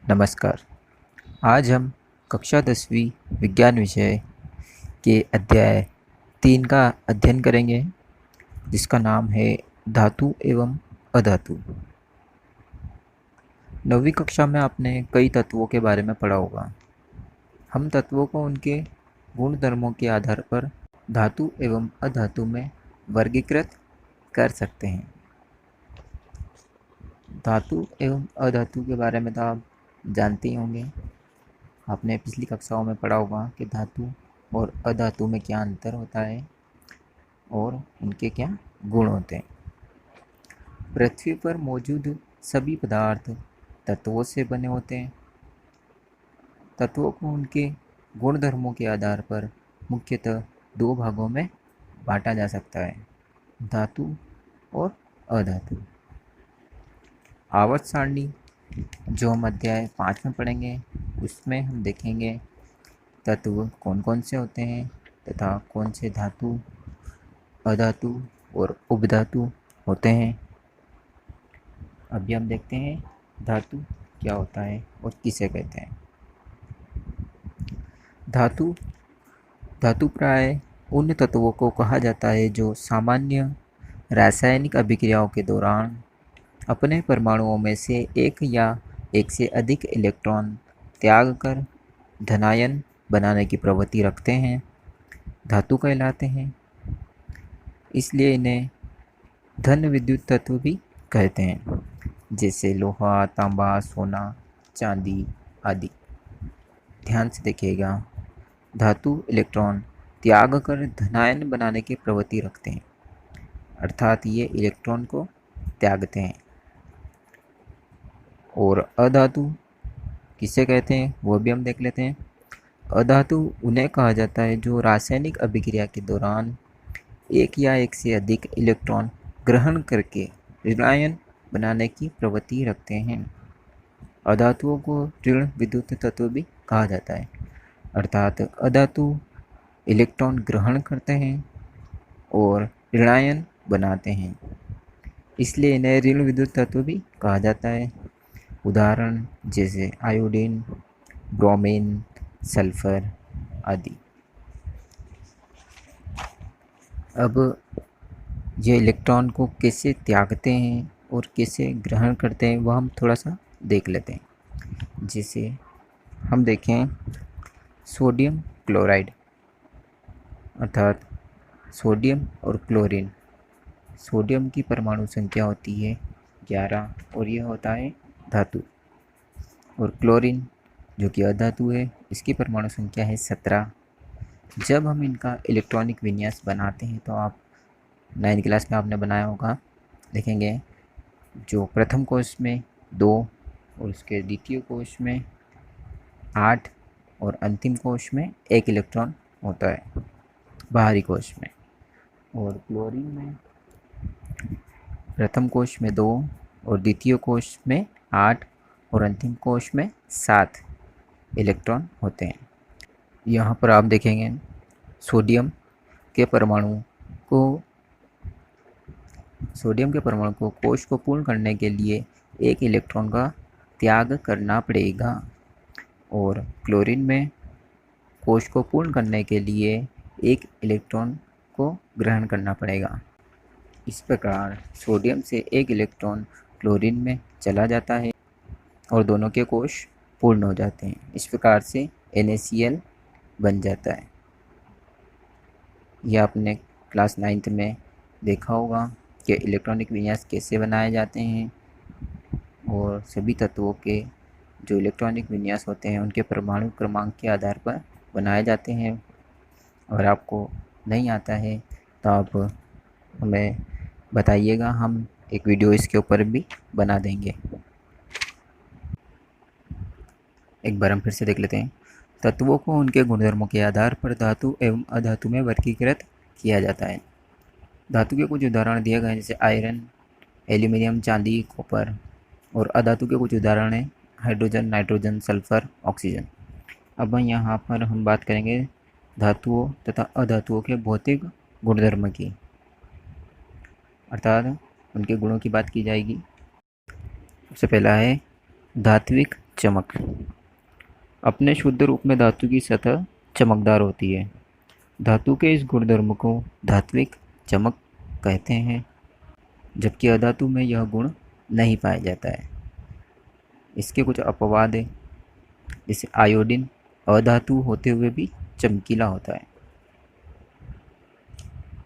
नमस्कार। आज हम कक्षा 10वीं विज्ञान विषय के अध्याय 3 का अध्ययन करेंगे, जिसका नाम है धातु एवं अधातु। 9वीं कक्षा में आपने कई तत्वों के बारे में पढ़ा होगा। हम तत्वों को उनके गुण धर्मों के आधार पर धातु एवं अधातु में वर्गीकृत कर सकते हैं। धातु एवं अधातु के बारे में तो आप जानते ही होंगे। आपने पिछली कक्षाओं में पढ़ा होगा कि धातु और अधातु में क्या अंतर होता है और उनके क्या गुण होते हैं। पृथ्वी पर मौजूद सभी पदार्थ तत्वों से बने होते हैं। तत्वों को उनके गुण धर्मों के आधार पर मुख्यतः दो भागों में बांटा जा सकता है, धातु और अधातु। आवर्त सारणी जो हम अध्याय 5 में पढ़ेंगे, उसमें हम देखेंगे तत्व कौन कौन से होते हैं तथा कौन से धातु, अधातु और उपधातु होते हैं। अभी हम देखते हैं धातु क्या होता है और किसे कहते हैं। धातु प्राय उन तत्वों को कहा जाता है जो सामान्य रासायनिक अभिक्रियाओं के दौरान अपने परमाणुओं में से एक या एक से अधिक इलेक्ट्रॉन त्याग कर धनायन बनाने की प्रवृत्ति रखते हैं, धातु कहलाते हैं। इसलिए इन्हें धन विद्युत तत्व भी कहते हैं, जैसे लोहा, तांबा, सोना, चांदी आदि। ध्यान से देखिएगा, धातु इलेक्ट्रॉन त्याग कर धनायन बनाने की प्रवृत्ति रखते हैं, अर्थात ये इलेक्ट्रॉन को त्यागते हैं। और अधातु किसे कहते हैं वो भी हम देख लेते हैं। अधातु उन्हें कहा जाता है जो रासायनिक अभिक्रिया के दौरान एक या एक से अधिक इलेक्ट्रॉन ग्रहण करके ऋणायन बनाने की प्रवृत्ति रखते हैं। अधातुओं को ऋण विद्युत तत्व भी कहा जाता है, अर्थात अधातु इलेक्ट्रॉन ग्रहण करते हैं और ऋणायन बनाते हैं, इसलिए इन्हें ऋण विद्युत तत्व भी कहा जाता है। उदाहरण जैसे आयोडीन, ब्रोमीन, सल्फर आदि। अब ये इलेक्ट्रॉन को कैसे त्यागते हैं और कैसे ग्रहण करते हैं वह हम थोड़ा सा देख लेते हैं। जैसे हम देखें सोडियम क्लोराइड, अर्थात सोडियम और क्लोरीन। सोडियम की परमाणु संख्या होती है 11 और यह होता है धातु। और क्लोरीन जो कि अधातु है, इसकी परमाणु संख्या है 17। जब हम इनका इलेक्ट्रॉनिक विन्यास बनाते हैं, तो आप 9th क्लास में आपने बनाया होगा, देखेंगे जो प्रथम कोश में 2 और उसके द्वितीय कोश में 8 और अंतिम कोश में 1 इलेक्ट्रॉन होता है, बाहरी कोश में। और क्लोरीन में प्रथम कोश में 2 और द्वितीय कोश में 8 और अंतिम कोश में 7 इलेक्ट्रॉन होते हैं। यहाँ पर आप देखेंगे सोडियम के परमाणु को कोश को पूर्ण करने के लिए 1 इलेक्ट्रॉन का त्याग करना पड़ेगा, और क्लोरीन में कोश को पूर्ण करने के लिए 1 इलेक्ट्रॉन को ग्रहण करना पड़ेगा। इस प्रकार सोडियम से 1 इलेक्ट्रॉन क्लोरीन में चला जाता है और दोनों के कोश पूर्ण हो जाते हैं। इस प्रकार से NaCl बन जाता है। यह आपने क्लास 9th में देखा होगा कि इलेक्ट्रॉनिक विन्यास कैसे बनाए जाते हैं, और सभी तत्वों के जो इलेक्ट्रॉनिक विन्यास होते हैं उनके परमाणु क्रमांक के आधार पर बनाए जाते हैं। अगर आपको नहीं आता है तो आप हमें बताइएगा, हम एक वीडियो इसके ऊपर भी बना देंगे। एक बार हम फिर से देख लेते हैं। तत्वों को उनके गुणधर्मों के आधार पर धातु एवं अधातु में वर्गीकृत किया जाता है। धातु के कुछ उदाहरण दिए गए हैं, जैसे आयरन, एल्यूमिनियम, चांदी, कॉपर। और अधातु के कुछ उदाहरण हैं हाइड्रोजन, नाइट्रोजन, सल्फर, ऑक्सीजन। अब यहाँ पर हम बात करेंगे धातुओं तथा अधातुओं के भौतिक गुणधर्म की, अर्थात उनके गुणों की बात की जाएगी। सबसे पहला है धात्विक चमक। अपने शुद्ध रूप में धातु की सतह चमकदार होती है। धातु के इस गुणधर्म को धात्विक चमक कहते हैं, जबकि अधातु में यह गुण नहीं पाया जाता है। इसके कुछ अपवाद है, जैसे आयोडीन अधातु होते हुए भी चमकीला होता है।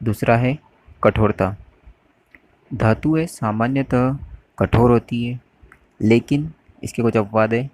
दूसरा है कठोरता। धातुएं सामान्यतः कठोर होती है, लेकिन इसके कुछ अपवाद है।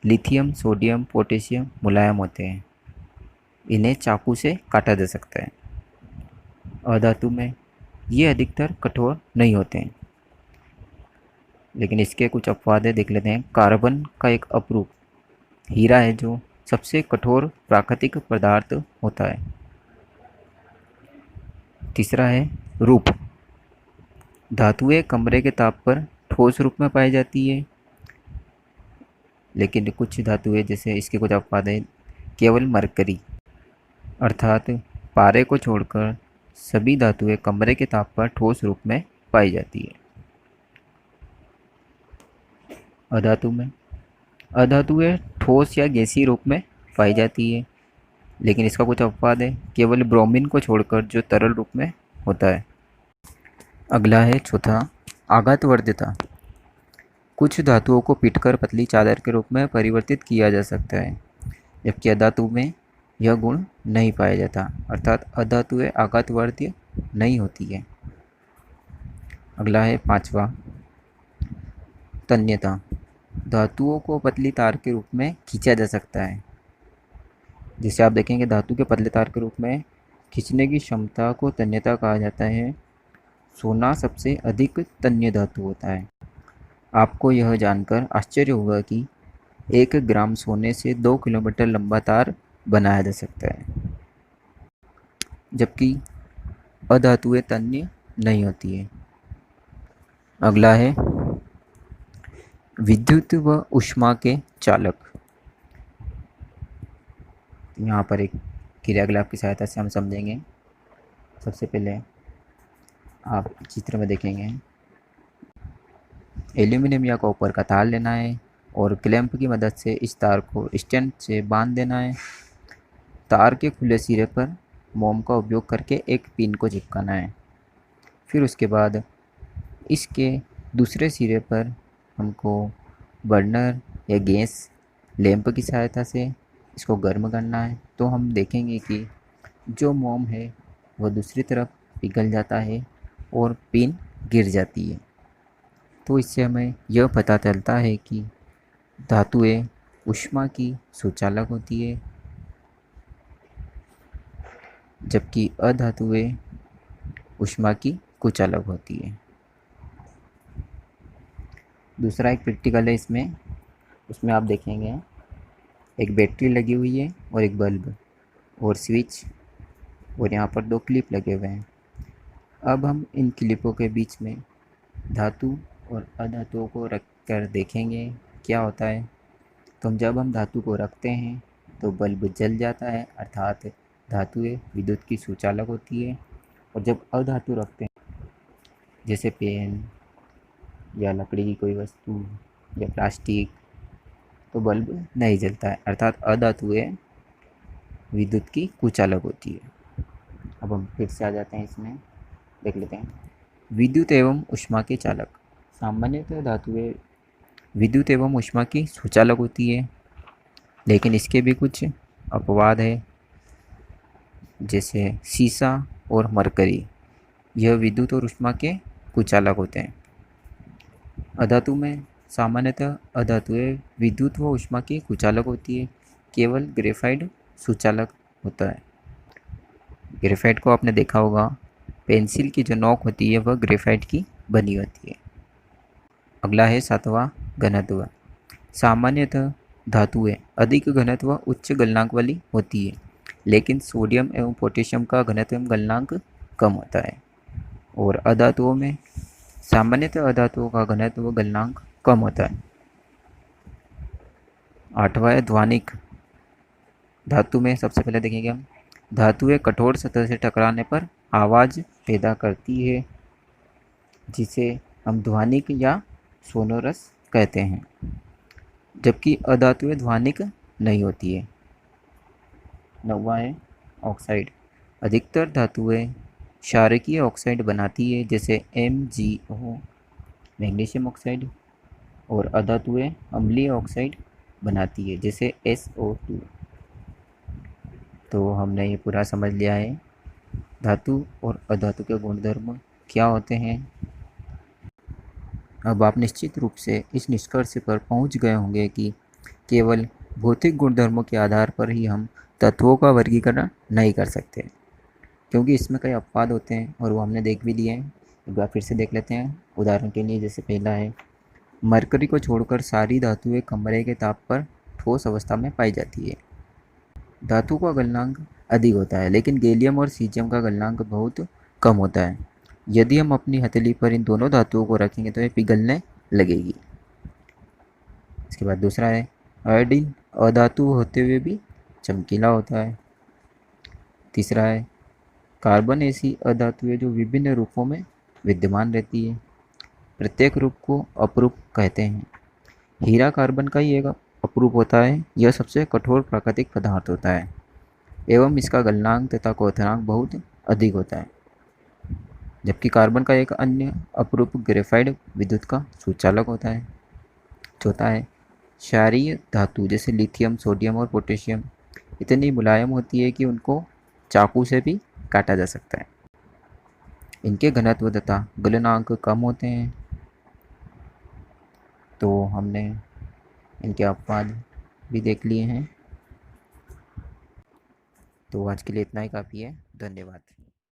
लिथियम, सोडियम, पोटेशियम मुलायम होते हैं, इन्हें चाकू से काटा जा सकता है। अधातु में ये अधिकतर कठोर नहीं होते हैं, लेकिन इसके कुछ अपवाद है, देख लेते हैं। कार्बन का एक अपरूप हीरा है जो सबसे कठोर प्राकृतिक पदार्थ होता है। तीसरा है रूप। धातुएं कमरे के ताप पर ठोस रूप में पाई जाती है, लेकिन कुछ धातुएं, जैसे इसके कुछ अपवाद है, केवल मरकरी अर्थात पारे को छोड़कर सभी धातुएं कमरे के ताप पर ठोस रूप में पाई जाती है। अधातुएं ठोस या गैसीय रूप में पाई जाती है, लेकिन इसका कुछ अपवाद है, केवल ब्रोमीन को छोड़कर जो तरल रूप में होता है। अगला है चौथा, आघातवर्ध्यता। कुछ धातुओं को पीटकर पतली चादर के रूप में परिवर्तित किया जा सकता है, जबकि अधातु में यह गुण नहीं पाया जाता, अर्थात अधातुएं आघातवर्ध्य नहीं होती है। अगला है पांचवा, तन्यता। धातुओं को पतली तार के रूप में खींचा जा सकता है। जिसे आप देखेंगे, धातु के पतले तार के रूप में खींचने की क्षमता को तन्यता कहा जाता है। सोना सबसे अधिक तन्य धातु होता है। आपको यह जानकर आश्चर्य होगा कि 1 ग्राम सोने से 2 किलोमीटर लंबा तार बनाया जा सकता है, जबकि अधातुएं तन्य नहीं होती है। अगला है विद्युत व ऊष्मा के चालक। यहाँ पर एक क्रियाकलाप की सहायता से हम समझेंगे। सबसे पहले आप चित्र में देखेंगे, एल्यूमिनियम या कॉपर का तार लेना है और क्लैंप की मदद से इस तार को स्टैंड से बांध देना है। तार के खुले सिरे पर मोम का उपयोग करके एक पिन को चिपकाना है। फिर उसके बाद इसके दूसरे सिरे पर हमको बर्नर या गैस लैंप की सहायता से इसको गर्म करना है। तो हम देखेंगे कि जो मोम है वह दूसरी तरफ पिघल जाता है और पिन गिर जाती है। तो इससे हमें यह पता चलता है कि धातुएं ऊष्मा की सुचालक होती है, जबकि अधातुएं ऊष्मा की कुचालक होती है। दूसरा एक प्रैक्टिकल है इसमें, उसमें आप देखेंगे एक बैटरी लगी हुई है और एक बल्ब और स्विच, और यहाँ पर 2 क्लिप लगे हुए हैं। अब हम इन क्लिपों के बीच में धातु और अधातुओं को रख कर देखेंगे क्या होता है। तो जब हम धातु को रखते हैं तो बल्ब जल जाता है, अर्थात धातुएं विद्युत की सुचालक होती है। और जब अधातु रखते हैं, जैसे पेन या लकड़ी की कोई वस्तु या प्लास्टिक, तो बल्ब नहीं जलता है, अर्थात अधातुएं विद्युत की कुचालक होती है। अब हम फिर से आ जाते हैं, इसमें देख लेते हैं विद्युत एवं ऊष्मा के चालक। सामान्यतः धातुएं विद्युत एवं ऊष्मा की सुचालक होती है, लेकिन इसके भी कुछ अपवाद है, जैसे सीसा और मरकरी, यह विद्युत और ऊष्मा के कुचालक होते हैं। अधातु में सामान्यतः अधातुएं विद्युत व ऊष्मा की कुचालक होती है, केवल ग्रेफाइट सुचालक होता है। ग्रेफाइट को आपने देखा होगा, पेंसिल की जो नोक होती है वह ग्रेफाइट की बनी होती है। अगला है 7वां, घनत्व। सामान्यतः धातुएं अधिक घनत्व उच्च गलनांक वाली होती है, लेकिन सोडियम एवं पोटेशियम का घनत्व एवं गलनांक कम होता है। और अधातुओं में सामान्यतः अधातुओं का घनत्व व गलनांक कम होता है। 8वां है ध्वनिक। धातु में सबसे पहले देखेंगे हम, धातुएं कठोर सतह से टकराने पर आवाज़ पैदा करती है, जिसे हम ध्वनिक या सोनोरस कहते हैं। जबकि अधातुएं ध्वनिक नहीं होती है। 9वां है ऑक्साइड। अधिकतर धातुएं क्षारकीय ऑक्साइड बनाती है, जैसे MgO मैग्नीशियम ऑक्साइड, और अधातुएं अम्लीय ऑक्साइड बनाती है, जैसे SO2। तो हमने ये पूरा समझ लिया है धातु और अधातु के गुणधर्म क्या होते हैं। अब आप निश्चित रूप से इस निष्कर्ष पर पहुंच गए होंगे कि केवल भौतिक गुणधर्मों के आधार पर ही हम तत्वों का वर्गीकरण नहीं कर सकते, क्योंकि इसमें कई अपवाद होते हैं और वो हमने देख भी लिए हैं। एक बार फिर से देख लेते हैं। उदाहरण के लिए जैसे पहला है, मरकरी को छोड़कर सारी धातुएं कमरे के ताप पर ठोस अवस्था में पाई जाती है। धातु का गलनांक अधिक होता है, लेकिन गैलियम और सीजियम का गलनांक बहुत कम होता है। यदि हम अपनी हथेली पर इन दोनों धातुओं को रखेंगे तो ये पिघलने लगेगी। इसके बाद दूसरा है, आयोडीन अधातु होते हुए भी चमकीला होता है। तीसरा है, कार्बन ऐसी अधातु है जो विभिन्न रूपों में विद्यमान रहती है। प्रत्येक रूप को अपरूप कहते हैं। हीरा कार्बन का ही एक अपरूप होता है। यह सबसे कठोर प्राकृतिक पदार्थ होता है एवं इसका गलनांक तथा क्वथनांक बहुत अधिक होता है। जबकि कार्बन का एक अन्य अपरूप ग्रेफाइट विद्युत का सुचालक होता है। चौथा है, क्षारीय धातु जैसे लिथियम, सोडियम और पोटेशियम इतनी मुलायम होती है कि उनको चाकू से भी काटा जा सकता है। इनके घनत्व तथा गलनांक कम होते हैं। तो हमने इनके अपवाद भी देख लिए हैं। तो आज के लिए इतना ही काफ़ी है। धन्यवाद।